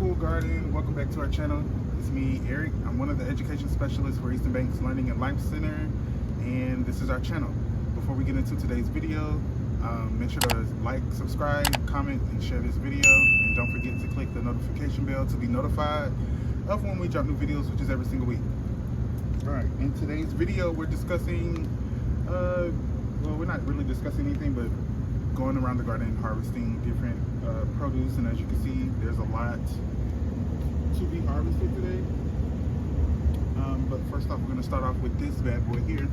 Cool Garden. Welcome back to our channel. It's me, Eric. I'm one of the education specialists for Easton Bank's Learning and Life Center, and this is our channel. Before we get into today's video, make sure to like, subscribe, comment, and share this video, and don't forget to click the notification bell to be notified of when we drop new videos, which is every single week. Alright, in today's video we're discussing, well, we're not really discussing anything, but going around the garden harvesting different produce, and as you can see, there's a lot to be harvested today. But first off, we're going to start off with this bad boy here,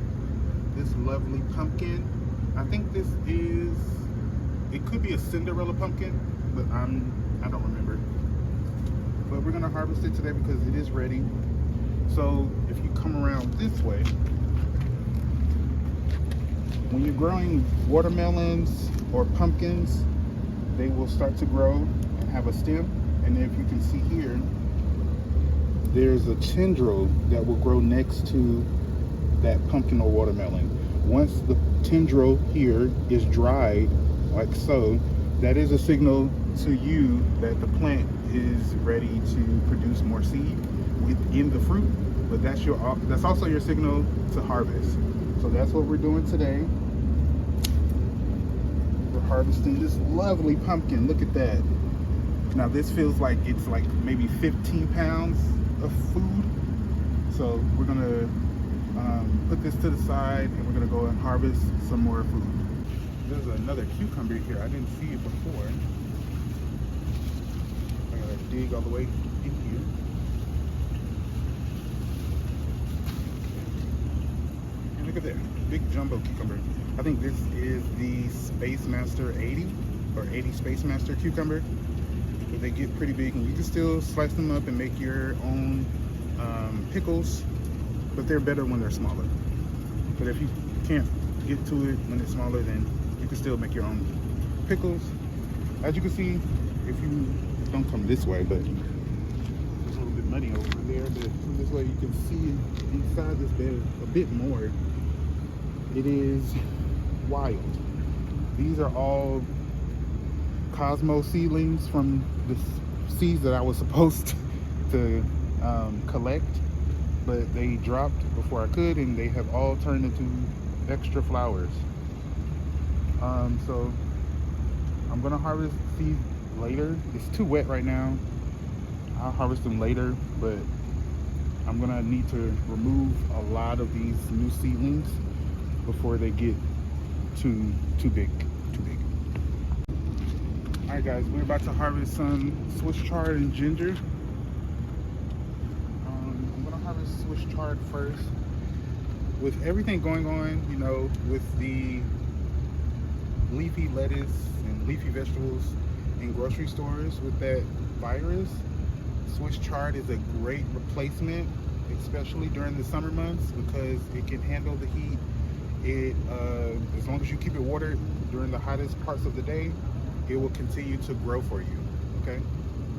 this lovely pumpkin. I think this is, it could be a Cinderella pumpkin, but I don't remember. But we're going to harvest it today because it is ready. So if you come around this way, when you're growing watermelons or pumpkins, they will start to grow and have a stem. And if you can see here, there's a tendril that will grow next to that pumpkin or watermelon. Once the tendril here is dried, like so, that is a signal to you that the plant is ready to produce more seed within the fruit. But that's also your signal to harvest. So that's what we're doing today. We're harvesting this lovely pumpkin. Look at that. Now this feels like it's like maybe 15 pounds of food. So we're gonna put this to the side, and we're gonna go and harvest some more food. There's another cucumber here. I didn't see it before. I gotta dig all the way in here. And look at that, big jumbo cucumber. I think this is the Space Master 80 or 80 Space Master cucumber. But they get pretty big, and you can still slice them up and make your own pickles, but they're better when they're smaller. But if you can't get to it when it's smaller, then you can still make your own pickles. As you can see, if you don't come this way, but it's a little bit muddy over there, but from this way you can see inside this bed a bit more. It is wild. These are all Cosmo seedlings from the seeds that I was supposed to collect, but they dropped before I could, and they have all turned into extra flowers. So I'm gonna harvest these later. It's too wet right now. I'll harvest them later, but I'm gonna need to remove a lot of these new seedlings before they get too big. Alright guys, we're about to harvest some Swiss chard and ginger. I'm gonna harvest Swiss chard first. With everything going on, you know, with the leafy lettuce and leafy vegetables in grocery stores with that virus, Swiss chard is a great replacement, especially during the summer months, because it can handle the heat. As long as you keep it watered during the hottest parts of the day, it will continue to grow for you. Okay,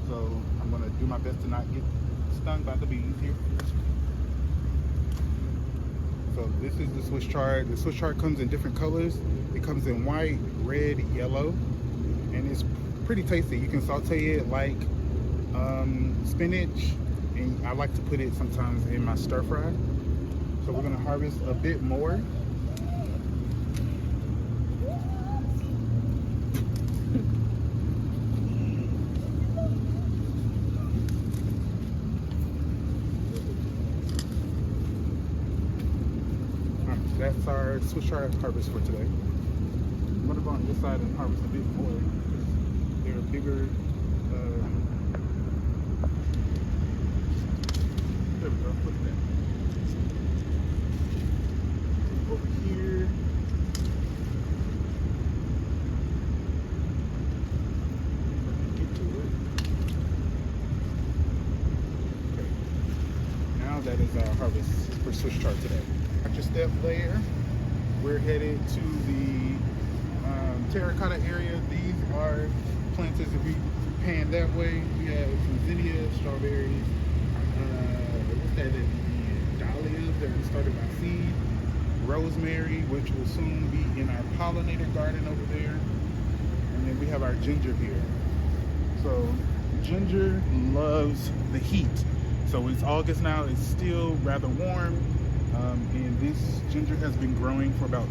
so I'm gonna do my best to not get stung by the bees here. So this is the Swiss chard. The Swiss chard comes in different colors. It comes in white, red, yellow, and it's pretty tasty. You can saute it like spinach, and I like to put it sometimes in my stir fry. So we're gonna harvest a bit more. That's our Swiss chard harvest for today. I'm gonna go on this side and harvest a bit more because they're bigger. There we go. Look at that. Over here. Get to it. Okay. Now that is our harvest for Swiss chard today. After step there, we're headed to the terracotta area. These are plants as if we pan that way. We have some zinnias, strawberries, what's that at the end? Dahlias that we started by seed, rosemary, which will soon be in our pollinator garden over there, and then we have our ginger here. So ginger loves the heat. So it's August now, it's still rather warm, and this ginger has been growing for about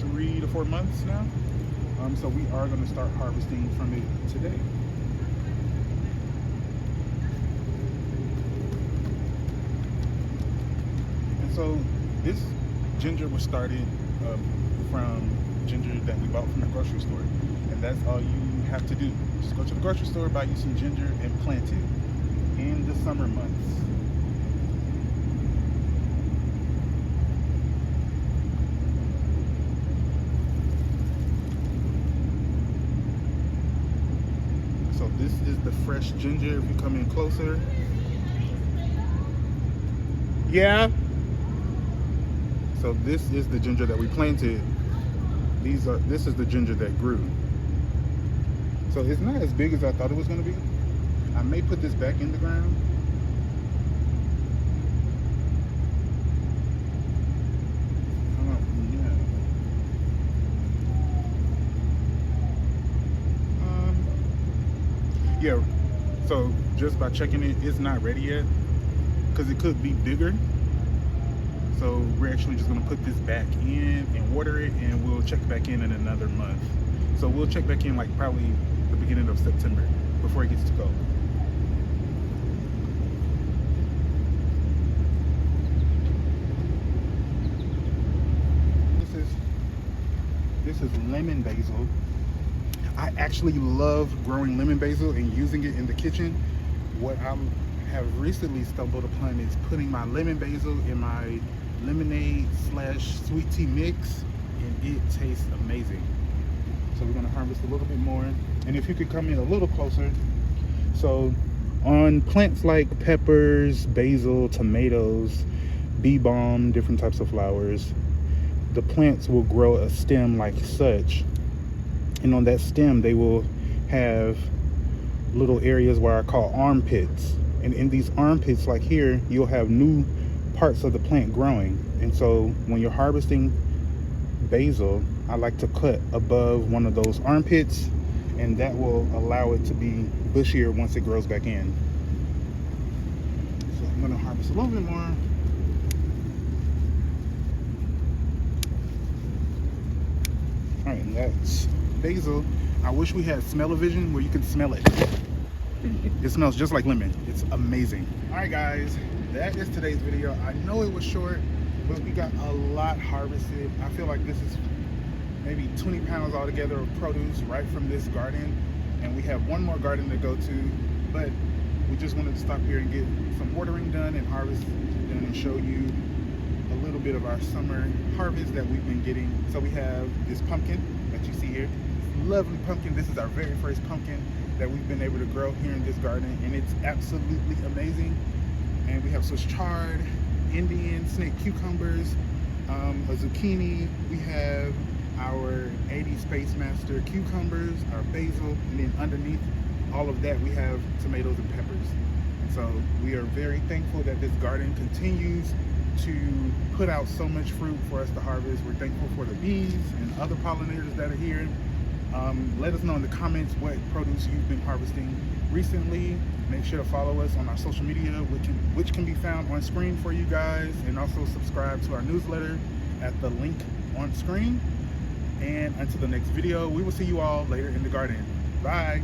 3 to 4 months now. So we are going to start harvesting from it today. And so this ginger was started from ginger that we bought from the grocery store, and that's all you have to do. Just go to the grocery store, buy you some ginger, and plant it in the summer months. So this is the fresh ginger. If you come in closer, yeah. So this is the ginger that we planted. This is the ginger that grew. So it's not as big as I thought it was going to be. I may put this back in the ground. Yeah, so just by checking it, it's not ready yet because it could be bigger. So we're actually just going to put this back in and water it, and we'll check back in another month. So we'll check back in like probably the beginning of September before it gets to go. This is lemon basil. I actually love growing lemon basil and using it in the kitchen. What I have recently stumbled upon is putting my lemon basil in my lemonade / sweet tea mix, and it tastes amazing. So we're going to harvest a little bit more. And if you could come in a little closer. So on plants like peppers, basil, tomatoes, bee balm, different types of flowers, the plants will grow a stem like such. And on that stem, they will have little areas where I call armpits. And in these armpits, like here, you'll have new parts of the plant growing. And so when you're harvesting basil, I like to cut above one of those armpits, and that will allow it to be bushier once it grows back in. So I'm going to harvest a little bit more. All right, and that's basil. I wish we had smell-o-vision where you could smell it. It smells just like lemon. It's amazing. All right, guys, that is today's video. I know it was short, but we got a lot harvested. I feel like this is maybe 20 pounds altogether of produce right from this garden, and we have one more garden to go to, but we just wanted to stop here and get some watering done and harvest done and show you a little bit of our summer harvest that we've been getting. So we have this pumpkin that you see here. Lovely pumpkin. This is our very first pumpkin that we've been able to grow here in this garden, and it's absolutely amazing. And we have Swiss chard, Indian snake cucumbers, a zucchini. We have our 80 Space Master cucumbers, our basil, and then underneath all of that we have tomatoes and peppers. And so we are very thankful that this garden continues to put out so much fruit for us to harvest. We're thankful for the bees and other pollinators that are here. Let us know in the comments what produce you've been harvesting recently. Make sure to follow us on our social media, which can be found on screen for you guys, and also subscribe to our newsletter at the link on screen. And until the next video, we will see you all later in the garden. Bye.